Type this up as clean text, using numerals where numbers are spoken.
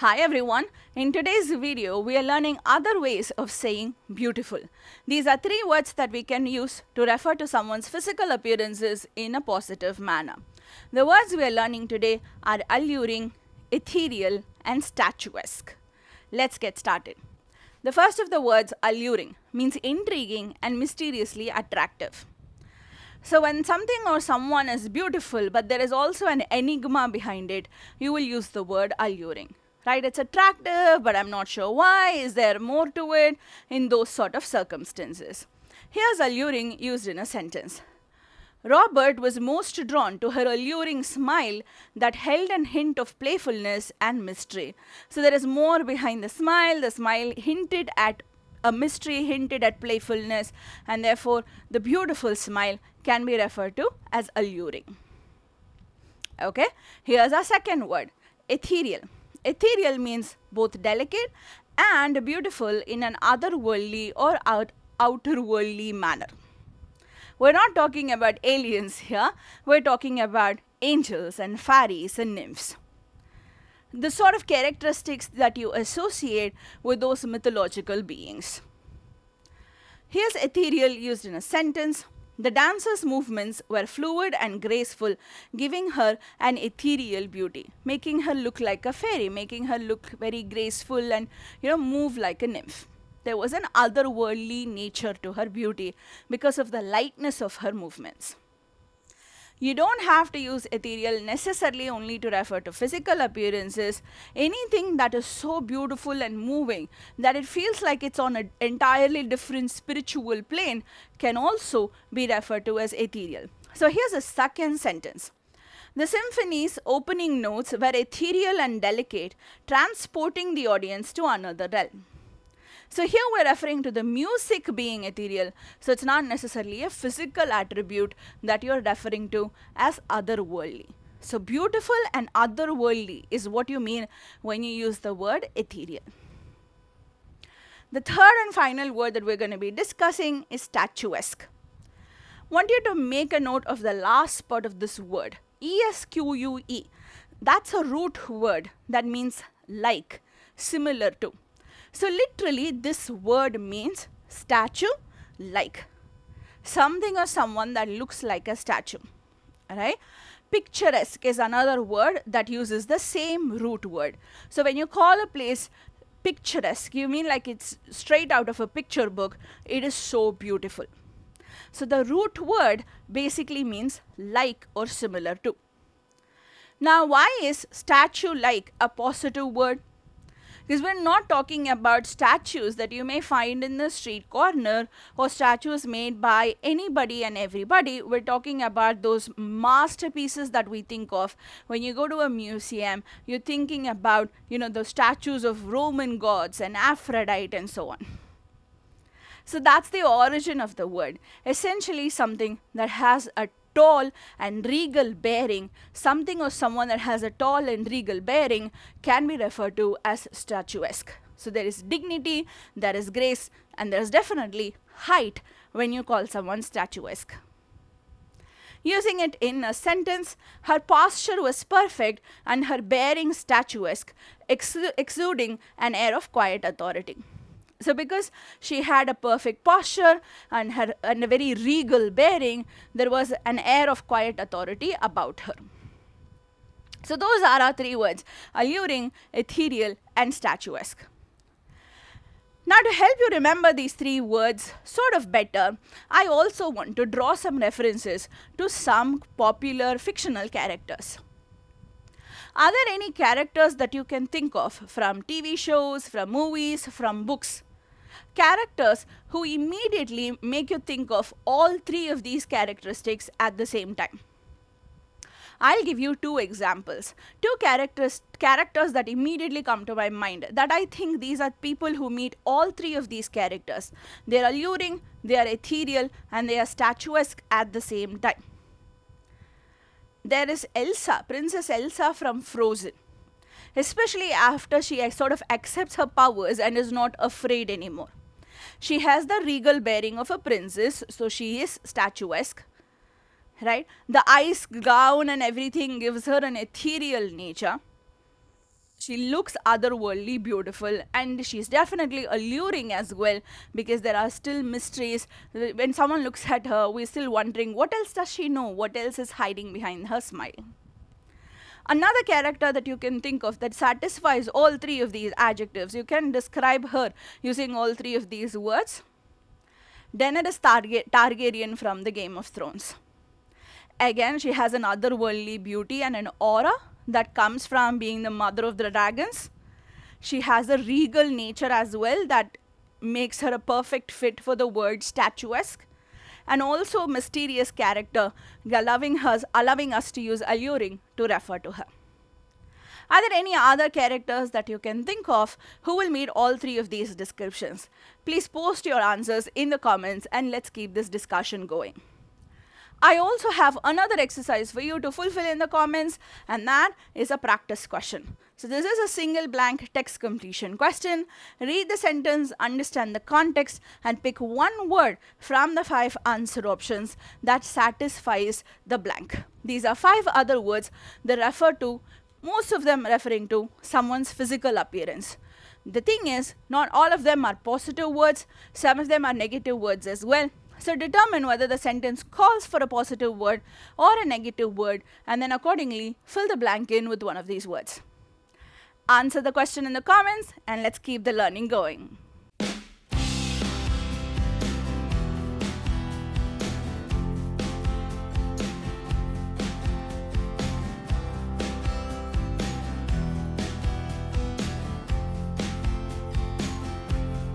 Hi everyone, in today's video we are learning other ways of saying beautiful. These are three words that we can use to refer to someone's physical appearances in a positive manner. The words we are learning today are alluring, ethereal and statuesque. Let's get started. The first of the words, alluring, means intriguing and mysteriously attractive. So when something or someone is beautiful but there is also an enigma behind it, you will use the word alluring. Right? It's attractive, but I'm not sure why. Is there more to it? In those sort of circumstances. Here's alluring used in a sentence. Robert was most drawn to her alluring smile that held an hint of playfulness and mystery. So there is more behind the smile. The smile hinted at a mystery, hinted at playfulness, and therefore the beautiful smile can be referred to as alluring. Okay, here's our second word, ethereal. Ethereal means both delicate and beautiful in an otherworldly or outerworldly manner. We're not talking about aliens here, we're talking about angels and fairies and nymphs. The sort of characteristics that you associate with those mythological beings. Here's ethereal used in a sentence. The dancer's movements were fluid and graceful, giving her an ethereal beauty, making her look like a fairy, making her look very graceful and, move like a nymph. There was an otherworldly nature to her beauty because of the lightness of her movements. You don't have to use ethereal necessarily only to refer to physical appearances. Anything that is so beautiful and moving that it feels like it's on an entirely different spiritual plane can also be referred to as ethereal. So here's a second sentence. The symphony's opening notes were ethereal and delicate, transporting the audience to another realm. So here we're referring to the music being ethereal, so it's not necessarily a physical attribute that you're referring to as otherworldly. So beautiful and otherworldly is what you mean when you use the word ethereal. The third and final word that we're going to be discussing is statuesque. I want you to make a note of the last part of this word, ESQUE. That's a root word that means like, similar to. So literally this word means statue like. Something or someone that looks like a statue. Alright? Picturesque is another word that uses the same root word. So when you call a place picturesque, you mean like it's straight out of a picture book. It is so beautiful. So the root word basically means like or similar to. Now why is statue like a positive word? Because we're not talking about statues that you may find in the street corner or statues made by anybody and everybody. We're talking about those masterpieces that we think of. When you go to a museum, you're thinking about, the statues of Roman gods and Aphrodite and so on. So that's the origin of the word. Essentially something that has a tall and regal bearing, something or someone that has a tall and regal bearing can be referred to as statuesque. So there is dignity, there is grace, and there is definitely height when you call someone statuesque. Using it in a sentence, her posture was perfect and her bearing statuesque, exuding an air of quiet authority. So because she had a perfect posture and a very regal bearing, there was an air of quiet authority about her. So those are our three words, alluring, ethereal and statuesque. Now to help you remember these three words sort of better, I also want to draw some references to some popular fictional characters. Are there any characters that you can think of from TV shows, from movies, from books? Characters who immediately make you think of all three of these characteristics at the same time. I'll give you two examples. Two characters that immediately come to my mind that I think these are people who meet all three of these characters. They are alluring, they are ethereal and they are statuesque at the same time. There is Elsa, Princess Elsa from Frozen. Especially after she sort of accepts her powers and is not afraid anymore. She has the regal bearing of a princess, so she is statuesque. Right? The ice gown and everything gives her an ethereal nature. She looks otherworldly beautiful, and she's definitely alluring as well, because there are still mysteries. When someone looks at her, we're still wondering what else does she know, what else is hiding behind her smile. Another character that you can think of that satisfies all three of these adjectives, you can describe her using all three of these words. Daenerys Targaryen from the Game of Thrones. Again, she has an otherworldly beauty and an aura that comes from being the mother of the dragons. She has a regal nature as well that makes her a perfect fit for the word statuesque, and also a mysterious character, allowing us to use alluring to refer to her. Are there any other characters that you can think of who will meet all three of these descriptions? Please post your answers in the comments and let's keep this discussion going. I also have another exercise for you to fulfill in the comments, and that is a practice question. So this is a single blank text completion question. Read the sentence, understand the context, and pick one word from the 5 answer options that satisfies the blank. These are 5 other words that refer to, most of them referring to someone's physical appearance. The thing is, not all of them are positive words, some of them are negative words as well. So determine whether the sentence calls for a positive word or a negative word, and then accordingly fill the blank in with one of these words. Answer the question in the comments, and let's keep the learning going.